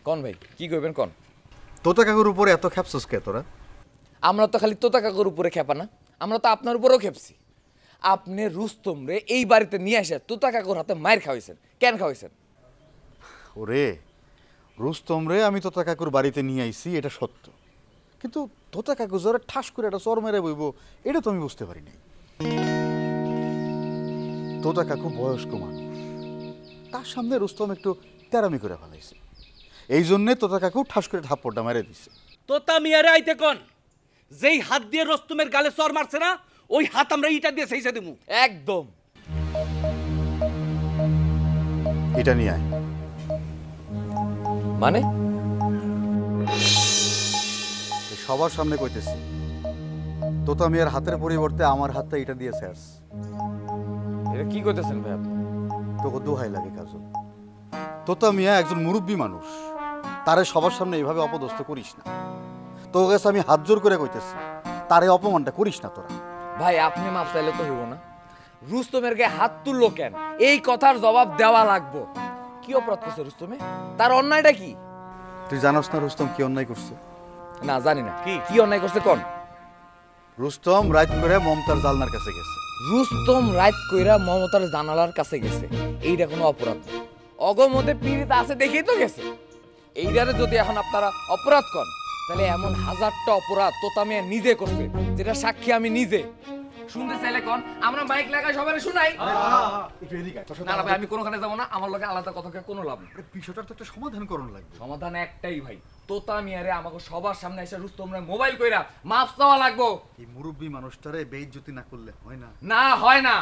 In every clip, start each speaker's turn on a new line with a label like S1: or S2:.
S1: কোন ভাই কি কইবেন কোন?
S2: তোতা কাকুর উপরে এত খেপছস কে তোরা?
S1: আমরা তো খালি তোতা কাকুর উপরে খেপা না, আমরা তো আপনার উপরেও খেপছি। আপনি রুস্তম রে এই বাড়িতে নিয়ে এসে তোতা কাকুর হাতে মায়ের খাওয়াইছেন, কেন খাওয়াইছেন?
S2: ওরে রুস্তম রে আমি তোতা কাকুর বাড়িতে নিয়ে আইছি, এটা সত্য, কিন্তু তোতা কাকু জোরে ঠাস করে একটা চর মেরে বইব এটা তো আমি বুঝতে পারি নাই। তোতা কাকু বয়স্ক মানুষ, তার সামনে রুস্তম একটু তেরামি করে ফেলাইছে, এই জন্যে তোতা কাকু ঠাস করে থাপ্পড়টা মেরে দিছে।
S3: তোতা মিয়ারে আইতে কোন, যেই হাত দিয়ে রুস্তমের গালে চর মারছে না ওই হাত আমরা ইটা দিয়ে সেইসা দিমু।
S1: একদম।
S2: এটা নিয়ে আয়।
S1: মানে
S2: সবার সামনে কইতেছি, তোতা মিয়ার হাতের পরিবর্তে আমার হাতটা এটা দিয়ে স্যার।
S1: এটা কি কইতেছেন ভাই আপনি?
S2: তোকে দোহাই লাগে কাজল, তোতা মিয়া একজন মুরব্বী মানুষ, তারে সবার সামনে এইভাবে অপদস্থ করিস না। তোর কাছে আমি হাত জোর করে কইতেছি, তারে অপমানটা করিস না তোরা।
S1: ভাই আপনি মাপ চাইলে তো হইব না, রুস্তমের গায়ে হাত তুললো কেন এই কথার জবাব দেওয়া লাগবো। কি অপরাধ করছে রুস্তমে? তার অন্যায়টা কি?
S2: তুই জানোস না রুস্তম কি অন্যায় করছে?
S1: না জানি না। কি অন্যায় করছে কোন?
S2: রুস্তম রাত করে মমতার জালনার কাছে গেছে।
S1: রুস্তম রাত কইরা মমতার জানালার কাছে গেছে, এইটা কোনো অপরাধ না। অগমতে পীড়িত আছে দেখেই তো গেছে। এইটারে যদি এখন আপনারা অপরাধ কর, তাহলে এমন হাজারটা অপরাধ তোতা মিয়া নিজে করছে, যেটা সাক্ষী আমি নিজে। শুনতে চাইলে কোন, আমরা মাইক লাগাই সবাই শুনাই। না না ভাই আমি কোনোখানে যাবো না, আমার লগে আলাদা কথা কোনো লাভ নেই।
S2: বিষয়টার তো একটা সমাধান করণ লাগবে।
S1: সমাধান একটাই ভাই, তোতা মিয়ারে আমাকে সবার সামনে এসে রুস্তমরা মোবাইল কইরা মাফ চাওয়া লাগবো।
S2: এই মুরব্বী মানুষটারে বেইজ্জতি না করলে হয় না।
S1: না হয় না,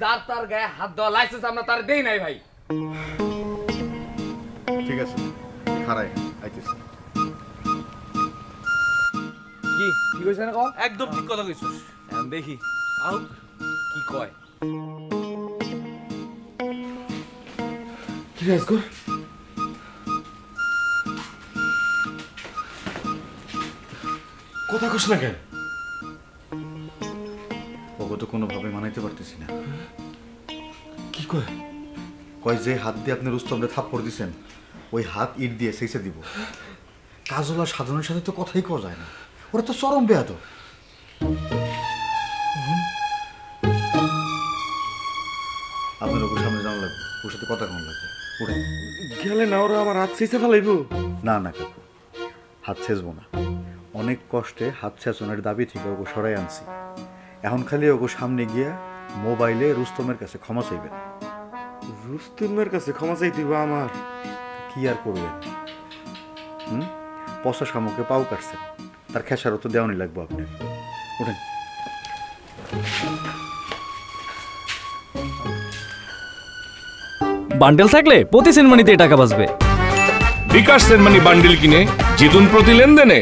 S1: যার তার গায়ে হাত দেওয়া লাইসেন্স আমরা তার দেই নাই ভাই।
S2: ঠিক আছে খারাই আইতেছি।
S1: কি কি কইছ না কও?
S3: একদম ঠিক কথা কইছস।
S1: এখন দেখি
S3: আউ
S1: কি কয়।
S3: কি রাজ কর কথা কইছ না কেন?
S2: ওকে তো কোনোভাবে মানাইতে পারতেছি না।
S3: কি কয়?
S2: কয় যে হাত দিয়ে আপনি রুস্তমরে থাপ্পড় দিছেন, ওই হাত ইট দিয়ে সেইসে দিব। কাজল আর সাধনের সাথে তো কথাই কওয়া যায় না, ওরা তো চরম বেয়াদ। আপনার ওর সামনে যাওয়া লাগবে, ওর সাথে কথা কম লাগবে। উঠে
S3: গেলে না ওরা আমার হাত ছিঁচে ফেলাইব।
S2: না না কাকু, হাত ছেঁচবো না। অনেক কষ্টে হাত ছেঁচনের দাবি থেকে ওকে সরাই আনছি। এখন খালি ওকে সামনে গিয়া মোবাইলে রুস্তমের কাছে ক্ষমা চাইবেন।
S3: রুস্তমের কাছে ক্ষমা চাইতে হবে আমার?
S2: কি আর করবেন? পচা শামুকে পাও কাটছেন, তার খেসারও তো দেওয়ানি লাগবো আপনার। উঠেন।
S4: বান্ডেল থাকলে প্রতি সেনমানিতে টাকা বাঁচবে।
S5: বিকাশ সেনমানি বান্ডিল কিনে জিতুন প্রতি লেনদেনে।